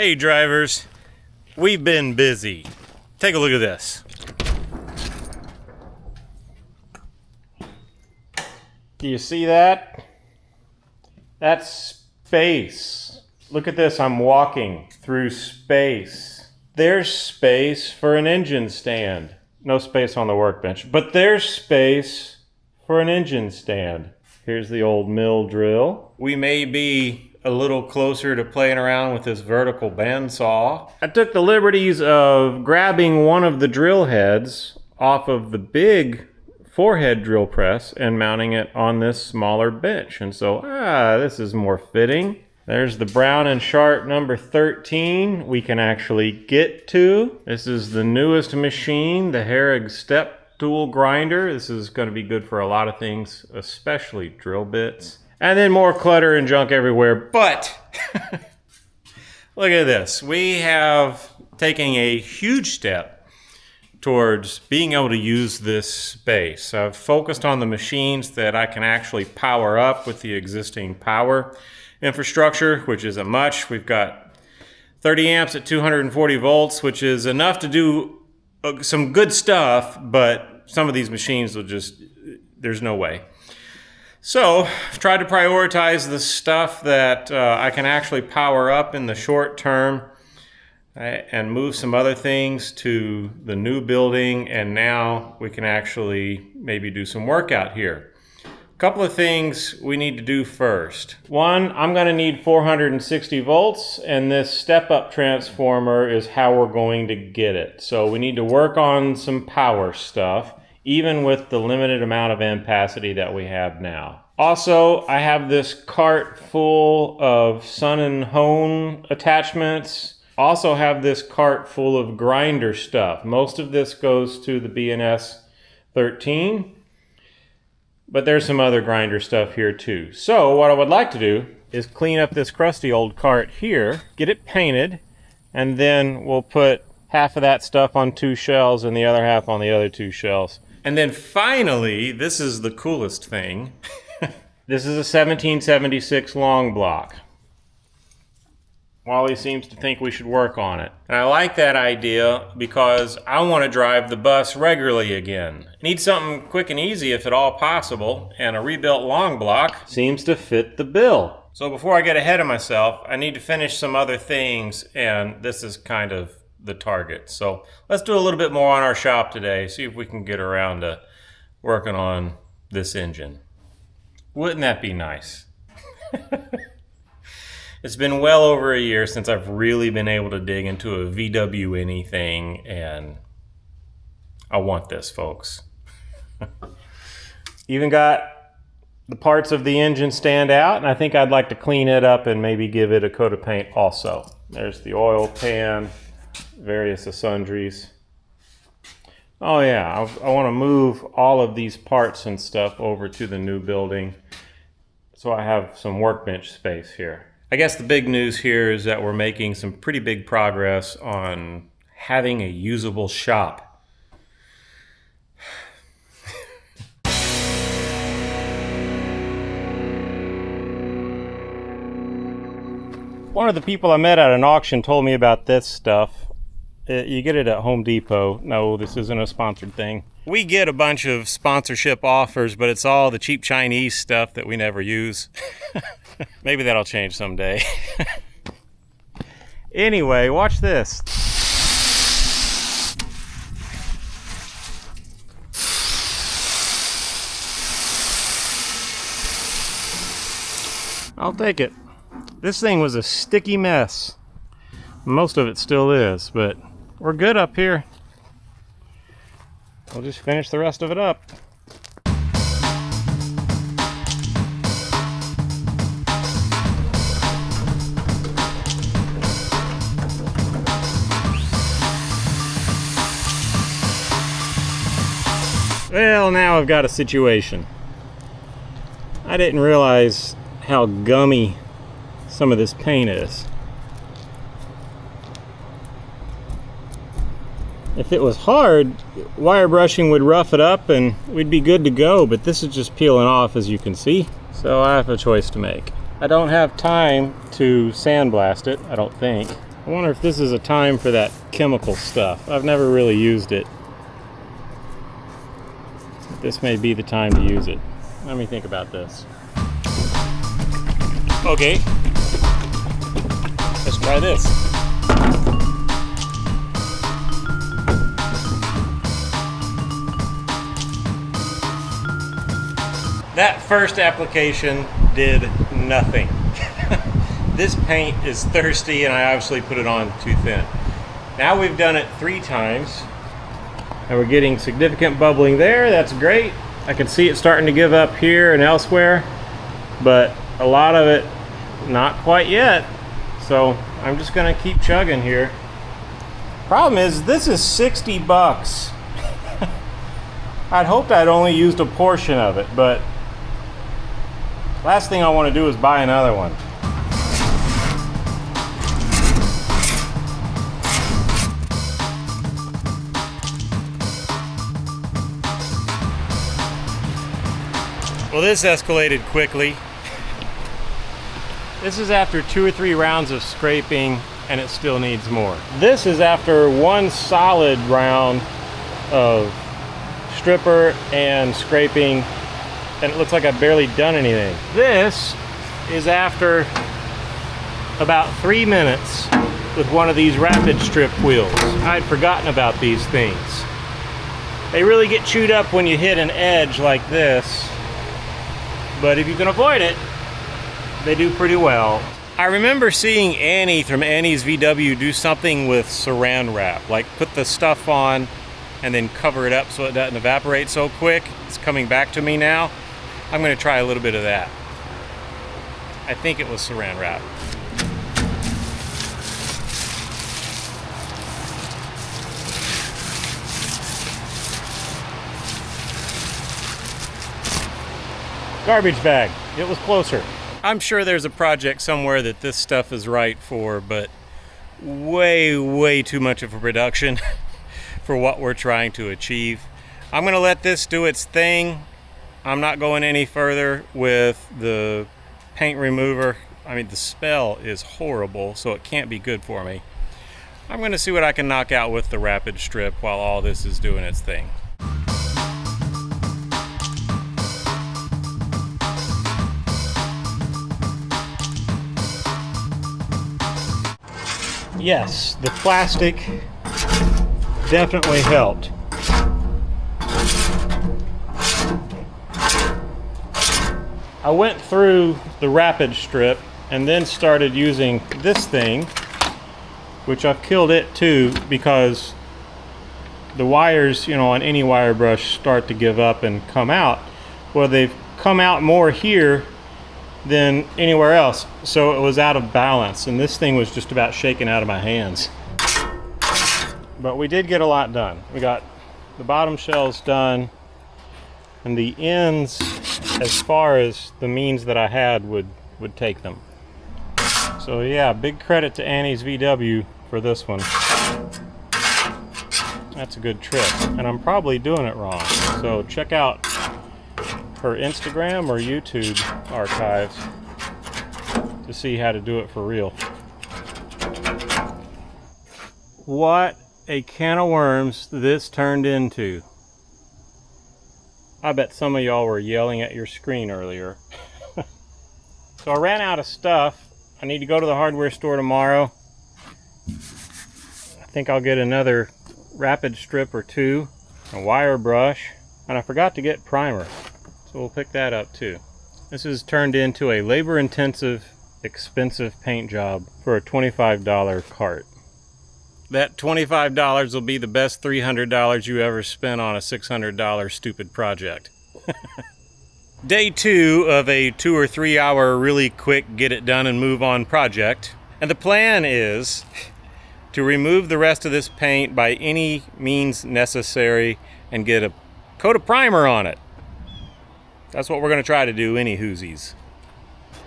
Hey drivers, we've been busy. Take a look at this. Do you see that? That's space. Look at this, I'm walking through space. There's space for an engine stand. No space on the workbench, but there's space for an engine stand. Here's the old mill drill. We may be a little closer to playing around with this vertical bandsaw. I took the liberties of grabbing one of the drill heads off of the big forehead drill press and mounting it on this smaller bench. And so, this is more fitting. There's the Brown and Sharp number 13 we can actually get to. This is the newest machine, the Herrig step tool grinder. This is going to be good for a lot of things, especially drill bits. And then more clutter and junk everywhere. But look at this. We have taken a huge step towards being able to use this space. I've focused on the machines that I can actually power up with the existing power infrastructure, which isn't much. We've got 30 amps at 240 volts, which is enough to do some good stuff, but some of these machines will just, there's no way. So I've tried to prioritize the stuff that I can actually power up in the short term and move some other things to the new building, and now we can actually maybe do some work out here. A couple of things we need to do first. One, I'm going to need 460 volts, and this step-up transformer is how we're going to get it. So we need to work on some power stuff, even with the limited amount of ampacity that we have now. Also, I have this cart full of Sun and Hone attachments. Also have this cart full of grinder stuff. Most of this goes to the B&S 13, but there's some other grinder stuff here too. So what I would like to do is clean up this crusty old cart here, get it painted, and then we'll put half of that stuff on two shelves and the other half on the other two shelves. And then finally, this is the coolest thing. This is a 1776 long block. Wally seems to think we should work on it. And I like that idea because I want to drive the bus regularly again. Need something quick and easy if at all possible, and a rebuilt long block seems to fit the bill. So before I get ahead of myself, I need to finish some other things, and this is kind of the target. So let's do a little bit more on our shop today, see if we can get around to working on this engine. Wouldn't that be nice? It's been well over a year since I've really been able to dig into a VW anything, and I want this, folks. Even got the parts of the engine stand out, and I think I'd like to clean it up and maybe give it a coat of paint also. There's the oil pan, various sundries. Oh yeah, I want to move all of these parts and stuff over to the new building so I have some workbench space here. I guess the big news here is that we're making some pretty big progress on having a usable shop. One of the people I met at an auction told me about this stuff. You get it at Home Depot. No, this isn't a sponsored thing. We get a bunch of sponsorship offers, but it's all the cheap Chinese stuff that we never use. Maybe that'll change someday. Anyway, watch this. I'll take it. This thing was a sticky mess. Most of it still is, but we're good up here. We'll just finish the rest of it up. Well, now I've got a situation. I didn't realize how gummy some of this paint is. If it was hard, wire brushing would rough it up and we'd be good to go, but this is just peeling off, as you can see. So I have a choice to make. I don't have time to sandblast it, I don't think. I wonder if this is a time for that chemical stuff. I've never really used it. This may be the time to use it. Let me think about this. Okay. Let's try this. That first application did nothing. This paint is thirsty and I obviously put it on too thin. Now we've done it 3 times and we're getting significant bubbling there. That's great. I can see it starting to give up here and elsewhere, but a lot of it not quite yet. So I'm just gonna keep chugging here. Problem is, this is 60 bucks. I'd hoped I'd only used a portion of it, but last thing I want to do is buy another one. Well, this escalated quickly. This is after 2 or 3 rounds of scraping and it still needs more. This is after 1 solid round of stripper and scraping and it looks like I've barely done anything. This is after about 3 minutes with one of these rapid strip wheels. I'd forgotten about these things. They really get chewed up when you hit an edge like this, but if you can avoid it, they do pretty well. I remember seeing Annie from Annie's VW do something with saran wrap, like put the stuff on and then cover it up so it doesn't evaporate so quick. It's coming back to me now. I'm gonna try a little bit of that. I think it was saran wrap. Garbage bag, it was closer. I'm sure there's a project somewhere that this stuff is right for, but way too much of a production for what we're trying to achieve. I'm gonna let this do its thing. I'm not going any further with the paint remover. I mean, the smell is horrible, so it can't be good for me. I'm gonna see what I can knock out with the rapid strip while all this is doing its thing. Yes, the plastic definitely helped. I went through the rapid strip and then started using this thing, which I've killed it too because the wires, you know, on any wire brush start to give up and come out. Well, they've come out more here than anywhere else, so it was out of balance and this thing was just about shaking out of my hands. But we did get a lot done. We got the bottom shells done and the ends as far as the means that I had would take them. So yeah, big credit to Annie's VW for this one. That's a good trick and I'm probably doing it wrong, so check out her Instagram or YouTube archives to see how to do it for real. What a can of worms this turned into. I bet some of y'all were yelling at your screen earlier. So I ran out of stuff. I need to go to the hardware store tomorrow. I think I'll get another rapid strip or 2, a wire brush, and I forgot to get primer. So we'll pick that up too. This is turned into a labor-intensive, expensive paint job for a $25 cart. That $25 will be the best $300 you ever spent on a $600 stupid project. Day 2 of a 2 or 3 hour really quick get it done and move on project. And the plan is to remove the rest of this paint by any means necessary and get a coat of primer on it. That's what we're going to try to do, any whoosies.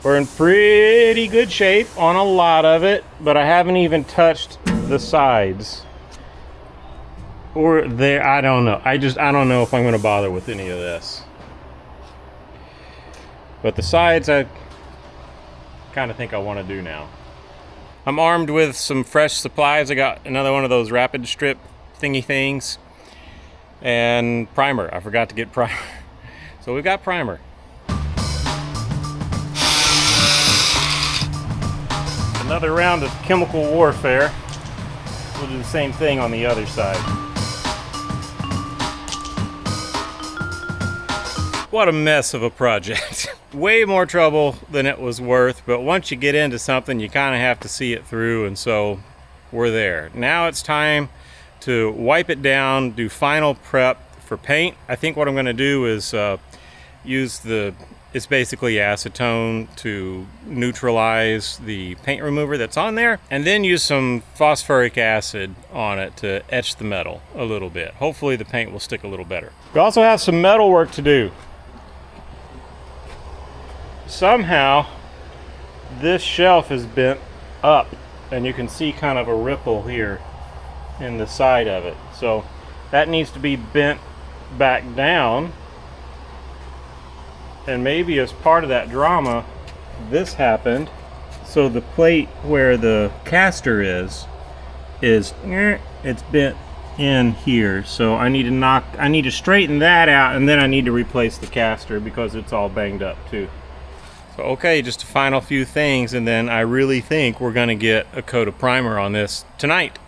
We're in pretty good shape on a lot of it, but I haven't even touched the sides. Or there, I don't know. I don't know if I'm going to bother with any of this. But the sides, I kind of think I want to do now. I'm armed with some fresh supplies. I got another one of those rapid strip thingy things. And primer. I forgot to get primer. So we've got primer. Another round of chemical warfare. We'll do the same thing on the other side. What a mess of a project. Way more trouble than it was worth, but once you get into something, you kind of have to see it through, and so we're there. Now it's time to wipe it down, do final prep for paint. I think what I'm going to do is use it's basically acetone to neutralize the paint remover that's on there, and then use some phosphoric acid on it to etch the metal a little bit. Hopefully the paint will stick a little better. We also have some metal work to do. Somehow this shelf is bent up, and you can see kind of a ripple here in the side of it. So that needs to be bent back down. And maybe as part of that drama, this happened. So the plate where the caster is it's bent in here. So I need to straighten that out, and then I need to replace the caster because it's all banged up too. So okay, just a final few things, and then I really think we're gonna get a coat of primer on this tonight.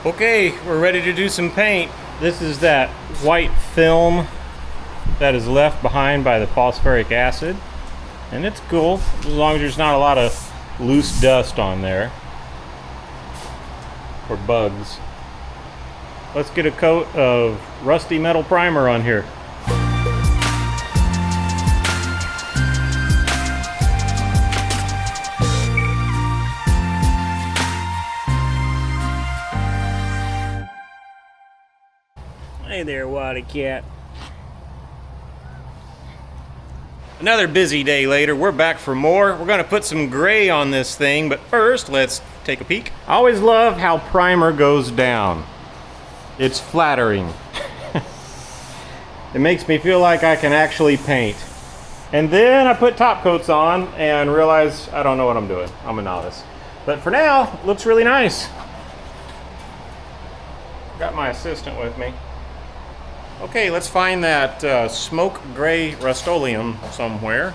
Okay, we're ready to do some paint. This is that white film that is left behind by the phosphoric acid. And it's cool, as long as there's not a lot of loose dust on there. Or bugs. Let's get a coat of rusty metal primer on here. Hey there, Waddy Cat. Another busy day later, we're back for more. We're gonna put some gray on this thing, but first, let's take a peek. I always love how primer goes down. It's flattering. It makes me feel like I can actually paint. And then I put top coats on and realize I don't know what I'm doing. I'm a novice. But for now, it looks really nice. Got my assistant with me. Okay, let's find that smoke gray Rust-Oleum somewhere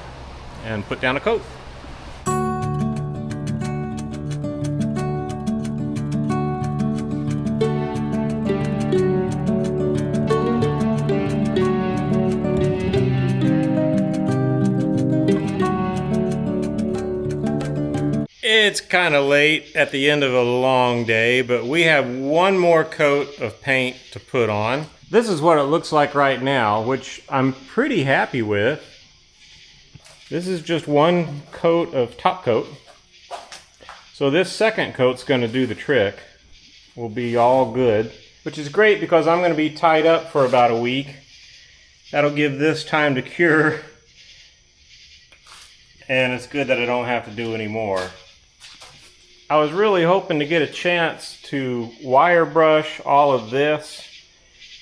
and put down a coat. It's kind of late at the end of a long day, but we have one more coat of paint to put on. This is what it looks like right now, which I'm pretty happy with. This is just one coat of top coat. So this second coat's going to do the trick. Will be all good, which is great because I'm going to be tied up for about a week. That'll give this time to cure. And it's good that I don't have to do any more. I was really hoping to get a chance to wire brush all of this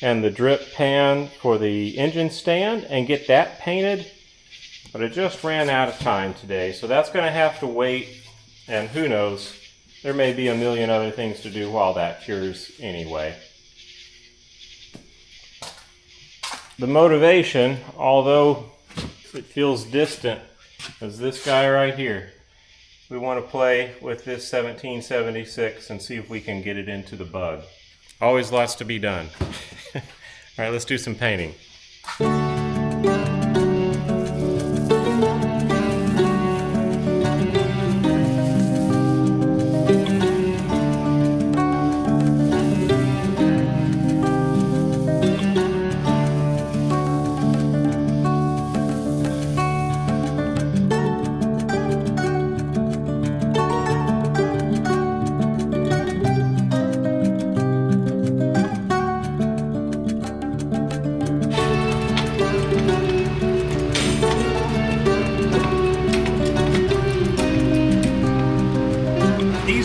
and the drip pan for the engine stand and get that painted, but I just ran out of time today, so that's going to have to wait, and who knows, there may be a million other things to do while that cures anyway. The motivation, although it feels distant, is this guy right here. We want to play with this 1776 and see if we can get it into the bug. Always lots to be done. All right, let's do some painting.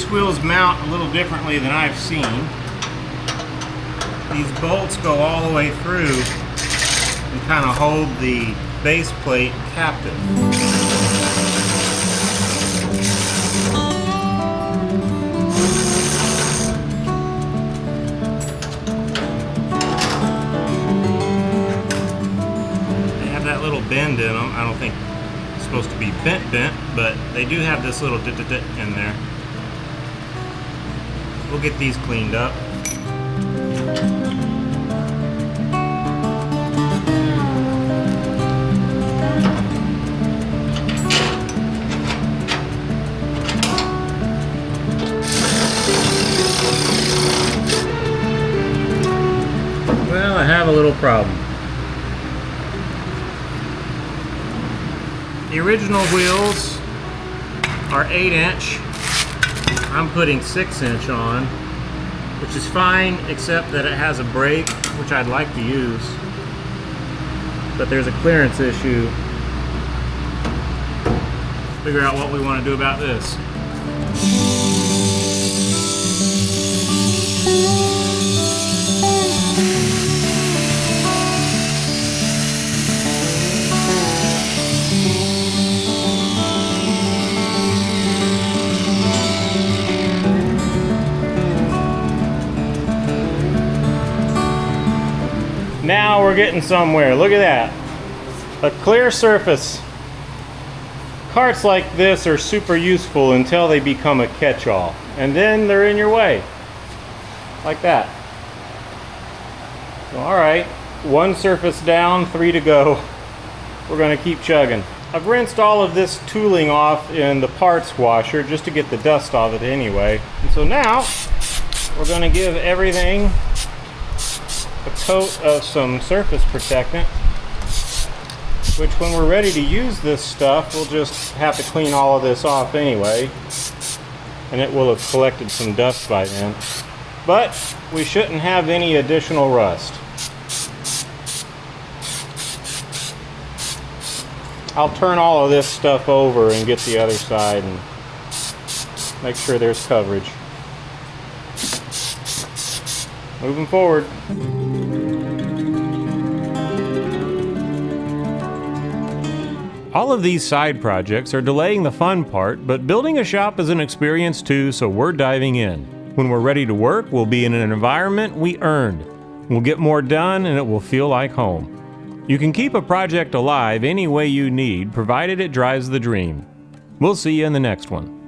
These wheels mount a little differently than I've seen. These bolts go all the way through and kind of hold the base plate captive. Little bend in them. I don't think it's supposed to be bent, but they do have this little dit in there. We'll get these cleaned up. Well, I have a little problem. The original wheels are 8-inch. I'm putting 6-inch on, which is fine, except that it has a brake, which I'd like to use. But there's a clearance issue. Figure out what we want to do about this. Now we're getting somewhere. Look at that. A clear surface. Carts like this are super useful until they become a catch-all. And then they're in your way. Like that. So, alright. One surface down, 3 to go. We're going to keep chugging. I've rinsed all of this tooling off in the parts washer just to get the dust off it anyway. And so now we're going to give everything a coat of some surface protectant, which when we're ready to use this stuff, we'll just have to clean all of this off anyway, and it will have collected some dust by then. But we shouldn't have any additional rust. I'll turn all of this stuff over and get the other side and make sure there's coverage. Moving forward. All of these side projects are delaying the fun part, but building a shop is an experience too, so we're diving in. When we're ready to work, we'll be in an environment we earned. We'll get more done and it will feel like home. You can keep a project alive any way you need, provided it drives the dream. We'll see you in the next one.